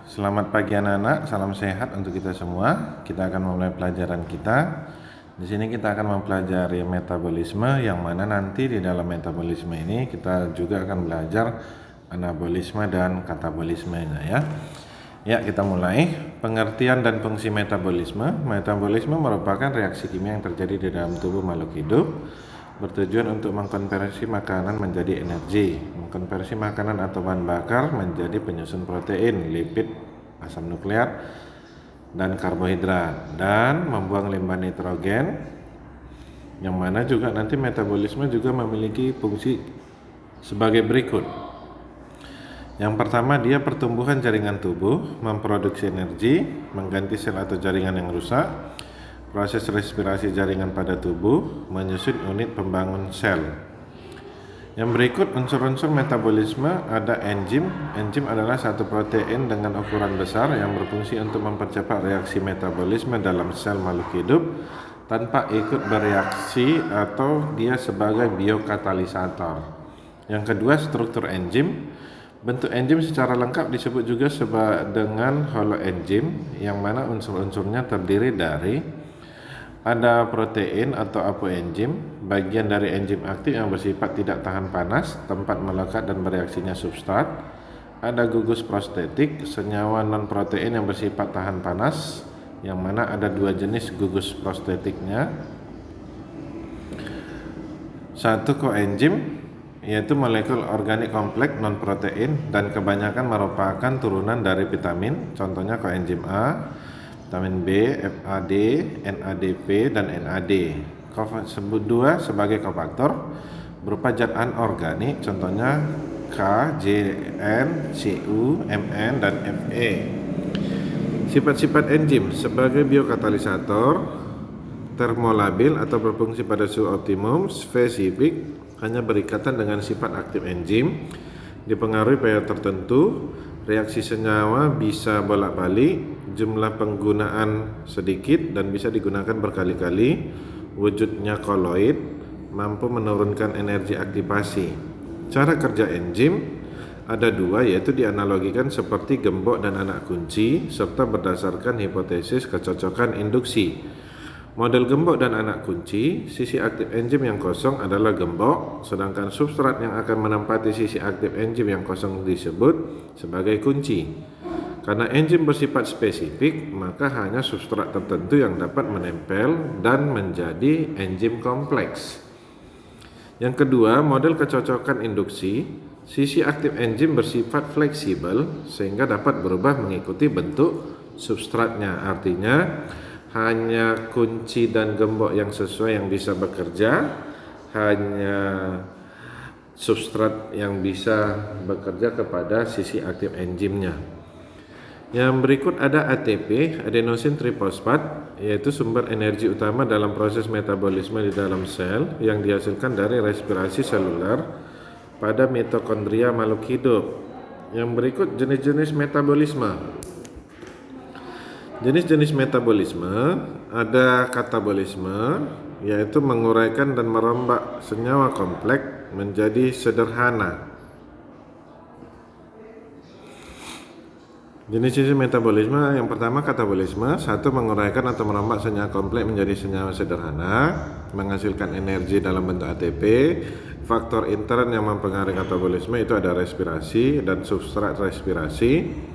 Selamat pagi anak-anak, salam sehat untuk kita semua. Kita akan memulai pelajaran kita. Di sini kita akan mempelajari metabolisme, yang mana nanti di dalam metabolisme ini kita juga akan belajar anabolisme dan katabolismenya ya. Ya, kita mulai. Pengertian dan fungsi metabolisme. Metabolisme merupakan reaksi kimia yang terjadi di dalam tubuh makhluk hidup, bertujuan untuk mengkonversi makanan menjadi energi, mengkonversi makanan atau bahan bakar menjadi penyusun protein, lipid, asam nukleat, dan karbohidrat, dan membuang limbah nitrogen, yang mana juga nanti metabolisme juga memiliki fungsi sebagai berikut. Yang pertama, dia pertumbuhan jaringan tubuh, memproduksi energi, mengganti sel atau jaringan yang rusak, proses respirasi jaringan pada tubuh, menyusun unit pembangun sel. Yang berikut unsur-unsur metabolisme ada enzim. Enzim adalah satu protein dengan ukuran besar yang berfungsi untuk mempercepat reaksi metabolisme dalam sel makhluk hidup tanpa ikut bereaksi atau dia sebagai biokatalisator. Yang kedua, struktur enzim. Bentuk enzim secara lengkap disebut juga dengan holoenzim, yang mana unsur-unsurnya terdiri dari ada protein atau apoenzim, bagian dari enzim aktif yang bersifat tidak tahan panas, tempat melekat dan bereaksinya substrat. Ada gugus prostetik, senyawa non-protein yang bersifat tahan panas, yang mana ada dua jenis gugus prostetiknya. Satu koenzim, yaitu molekul organik kompleks non-protein dan kebanyakan merupakan turunan dari vitamin, contohnya koenzim A, vitamin B, FAD, NADP, dan NAD. Sebut dua sebagai kofaktor berupa zat anorganik, contohnya K, JN, CU, MN, dan Fe. Sifat-sifat enzim sebagai biokatalisator, termolabil atau berfungsi pada suhu optimum, spesifik, hanya berikatan dengan sifat aktif enzim, dipengaruhi pH tertentu, reaksi senyawa bisa bolak-balik, jumlah penggunaan sedikit dan bisa digunakan berkali-kali, wujudnya koloid, mampu menurunkan energi aktivasi. Cara kerja enzim ada dua, yaitu dianalogikan seperti gembok dan anak kunci, serta berdasarkan hipotesis kecocokan induksi. Model gembok dan anak kunci, sisi aktif enzim yang kosong adalah gembok, sedangkan substrat yang akan menempati sisi aktif enzim yang kosong disebut sebagai kunci. Karena enzim bersifat spesifik, maka hanya substrat tertentu yang dapat menempel dan menjadi enzim kompleks. Yang kedua, model kecocokan induksi, sisi aktif enzim bersifat fleksibel sehingga dapat berubah mengikuti bentuk substratnya. Artinya, hanya kunci dan gembok yang sesuai yang bisa bekerja, hanya substrat yang bisa bekerja kepada sisi aktif enzimnya. Yang berikut ada ATP, adenosin trifosfat, yaitu sumber energi utama dalam proses metabolisme di dalam sel yang dihasilkan dari respirasi seluler pada mitokondria makhluk hidup. Yang berikut jenis-jenis metabolisme. Jenis-jenis metabolisme ada katabolisme, yaitu menguraikan dan merombak senyawa kompleks menjadi sederhana. Jenis-jenis metabolisme yang pertama katabolisme, satu menguraikan atau merombak senyawa kompleks menjadi senyawa sederhana, menghasilkan energi dalam bentuk ATP. Faktor intern yang mempengaruhi katabolisme itu ada respirasi dan substrat respirasi,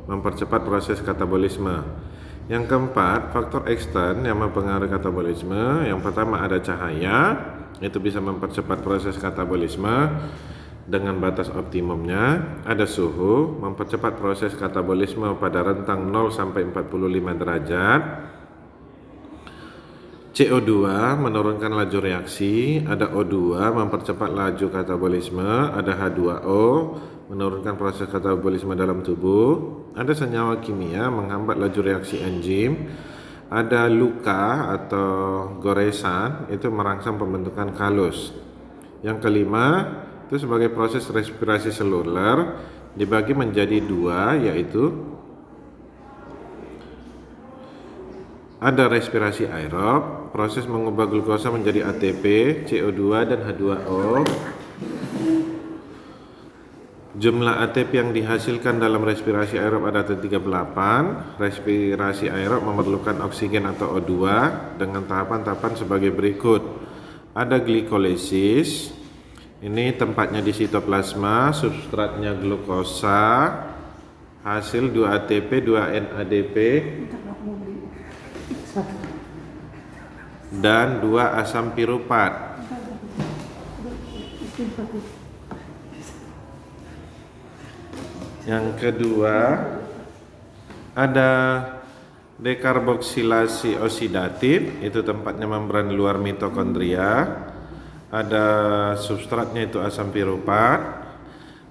mempercepat proses katabolisme. Yang keempat, faktor ekstern yang mempengaruhi katabolisme. Yang pertama ada cahaya, itu bisa mempercepat proses katabolisme dengan batas optimumnya. Ada suhu, mempercepat proses katabolisme pada rentang 0 sampai 45 derajat. CO2 menurunkan laju reaksi, ada O2 mempercepat laju katabolisme, ada H2O menurunkan proses katabolisme dalam tubuh, ada senyawa kimia menghambat laju reaksi enzim, ada luka atau goresan, itu merangsang pembentukan kalus. Yang kelima, itu sebagai proses respirasi seluler dibagi menjadi dua, yaitu ada respirasi aerob, proses mengubah glukosa menjadi ATP, CO2 dan H2O. Jumlah ATP yang dihasilkan dalam respirasi aerob ada 38. Respirasi aerob memerlukan oksigen atau O2 dengan tahapan-tahapan sebagai berikut. Ada glikolisis. Ini tempatnya di sitoplasma, substratnya glukosa. Hasil 2 ATP, 2 NADP dan 2 asam piruvat. Yang kedua ada dekarboksilasi oksidatif, itu tempatnya membran luar mitokondria. Ada substratnya itu asam piruvat.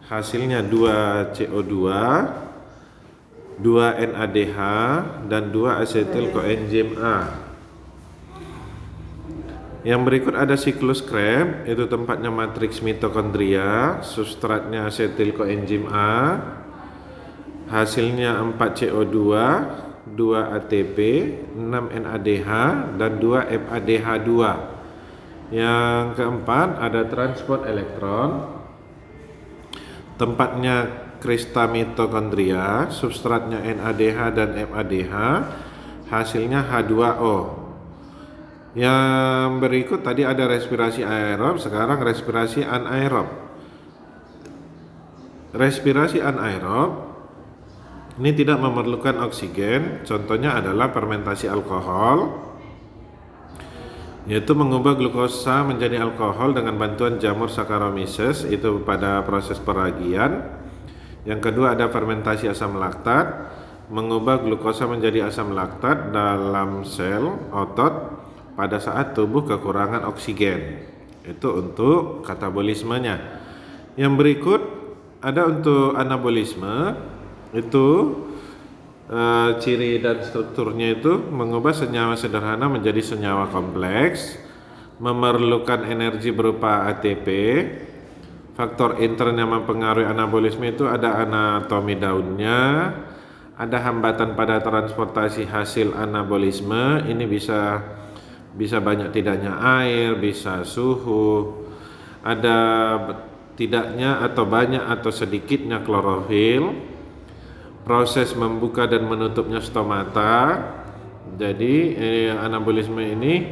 Hasilnya 2 CO2, 2 NADH dan 2 asetil koenzim A. Yang berikut ada siklus Krebs, itu tempatnya matriks mitokondria, substratnya asetil koenzim A. Hasilnya 4 CO2, 2 ATP, 6 NADH dan 2 FADH2. Yang keempat ada transport elektron, tempatnya krista mitokondria, substratnya NADH dan FADH, hasilnya H2O. Yang berikut tadi ada respirasi aerob, sekarang respirasi anaerob. Respirasi anaerob ini tidak memerlukan oksigen, contohnya adalah fermentasi alkohol, yaitu mengubah glukosa menjadi alkohol dengan bantuan jamur Saccharomyces, itu pada proses peragian. Yang kedua ada fermentasi asam laktat, mengubah glukosa menjadi asam laktat dalam sel otot pada saat tubuh kekurangan oksigen. Itu untuk katabolismenya. Yang berikut ada untuk anabolisme, itu ciri dan strukturnya itu mengubah senyawa sederhana menjadi senyawa kompleks, memerlukan energi berupa ATP. Faktor intern yang mempengaruhi anabolisme itu ada anatomi daunnya, ada hambatan pada transportasi hasil anabolisme, ini bisa banyak tidaknya air, bisa suhu, ada tidaknya atau banyak atau sedikitnya klorofil, proses membuka dan menutupnya stomata. Jadi anabolisme ini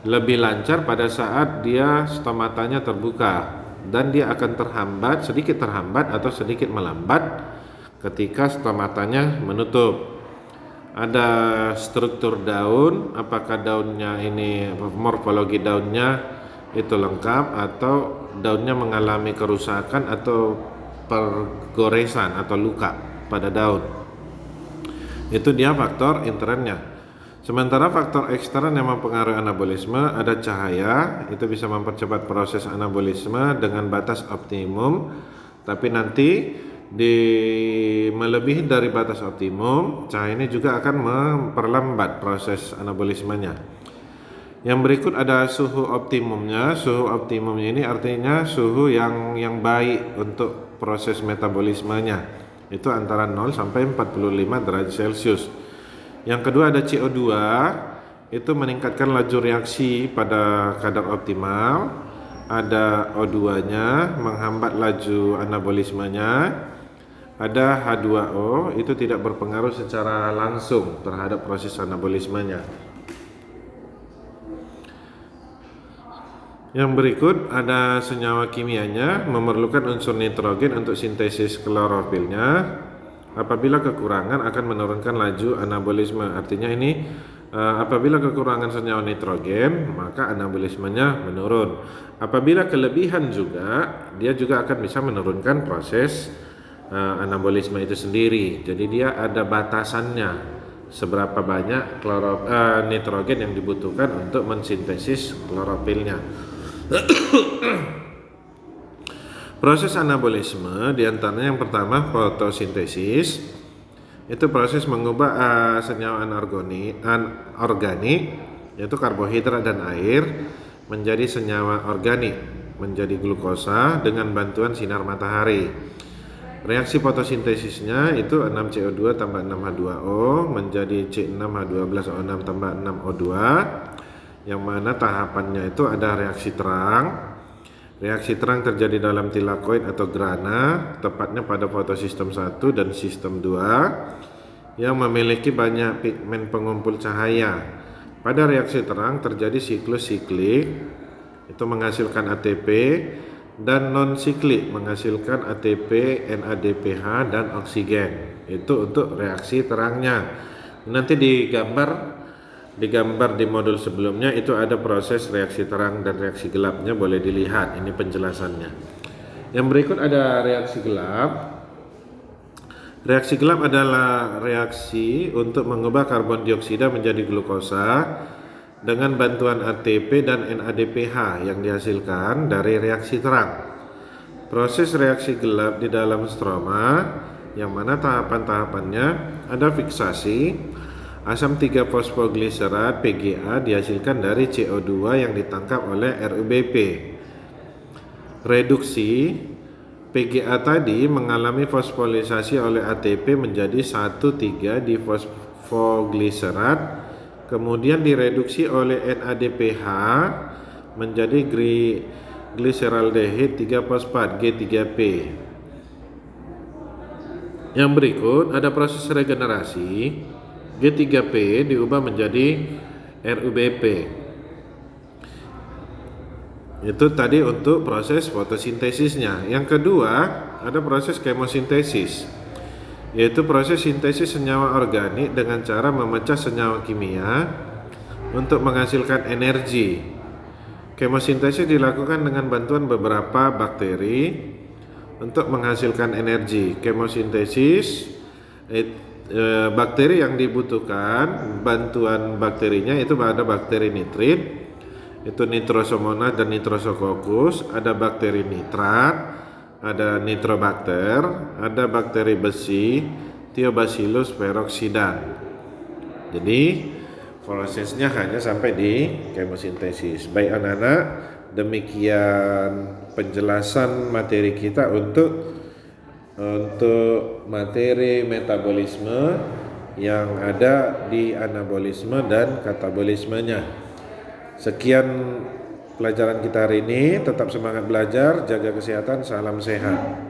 lebih lancar pada saat dia stomatanya terbuka, dan dia akan sedikit terhambat atau sedikit melambat ketika stomatanya menutup. Ada struktur daun, apakah daunnya ini morfologi daunnya itu lengkap atau daunnya mengalami kerusakan atau pergoresan atau luka pada daun. Itu dia faktor internnya. Sementara faktor ekstern yang mempengaruhi anabolisme ada cahaya, itu bisa mempercepat proses anabolisme dengan batas optimum, tapi nanti melebihi dari batas optimum, cahaya ini juga akan memperlambat proses anabolismenya. Yang berikut ada suhu optimumnya. Suhu optimumnya ini artinya suhu yang baik untuk proses metabolismenya. Itu antara 0 sampai 45 derajat Celcius. Yang kedua ada CO2, itu meningkatkan laju reaksi pada kadar optimal. Ada O2-nya, menghambat laju anabolismenya. Ada H2O, itu tidak berpengaruh secara langsung terhadap proses anabolismenya. Yang berikut ada senyawa kimianya, memerlukan unsur nitrogen untuk sintesis klorofilnya. Apabila kekurangan akan menurunkan laju anabolisme. Artinya ini apabila kekurangan senyawa nitrogen, maka anabolismenya menurun. Apabila kelebihan juga, dia juga akan bisa menurunkan proses anabolisme itu sendiri. Jadi dia ada batasannya seberapa banyak nitrogen yang dibutuhkan untuk mensintesis klorofilnya. Proses anabolisme diantaranya yang pertama fotosintesis, itu proses mengubah senyawa anorganik yaitu karbohidrat dan air menjadi senyawa organik, menjadi glukosa dengan bantuan sinar matahari. Reaksi fotosintesisnya itu 6CO2 tambah 6H2O menjadi C6H12O6 tambah 6O2, yang mana tahapannya itu ada reaksi terang, Reaksi terang terjadi dalam tilakoid atau grana, tepatnya pada fotosistem 1 dan sistem 2 yang memiliki banyak pigmen pengumpul cahaya. Pada reaksi terang terjadi siklus siklik, itu menghasilkan ATP, dan non-siklik menghasilkan ATP, NADPH, dan oksigen. Itu untuk reaksi terangnya. Nanti digambar di modul sebelumnya itu ada proses reaksi terang dan reaksi gelapnya, boleh dilihat ini penjelasannya. Yang berikut ada reaksi gelap. Reaksi gelap adalah reaksi untuk mengubah karbon dioksida menjadi glukosa dengan bantuan ATP dan NADPH yang dihasilkan dari reaksi terang. Proses reaksi gelap di dalam stroma yang mana tahapan-tahapannya ada fiksasi. Asam 3-fosfogliserat PGA dihasilkan dari CO2 yang ditangkap oleh RUBP. Reduksi PGA tadi mengalami fosfolisasi oleh ATP menjadi 1,3-difosfogliserat, kemudian direduksi oleh NADPH menjadi gliseraldehid 3-fosfat G3P. Yang berikut ada proses regenerasi. G3P diubah menjadi RUBP. Itu tadi untuk proses fotosintesisnya. Yang kedua, ada proses kemosintesis, yaitu proses sintesis senyawa organik dengan cara memecah senyawa kimia untuk menghasilkan energi. Kemosintesis dilakukan dengan bantuan beberapa bakteri untuk menghasilkan energi. Kemosintesis bakteri yang dibutuhkan bantuan bakterinya itu ada bakteri nitrit, itu Nitrosomonas dan Nitrosococcus, ada bakteri nitrat, ada Nitrobacter, ada bakteri besi, Thiobacillus peroxidan. Jadi prosesnya hanya sampai di kemosintesis. Baik anak-anak, demikian penjelasan materi kita untuk materi metabolisme yang ada di anabolisme dan katabolismenya. Sekian pelajaran kita hari ini. Tetap semangat belajar, jaga kesehatan, salam sehat.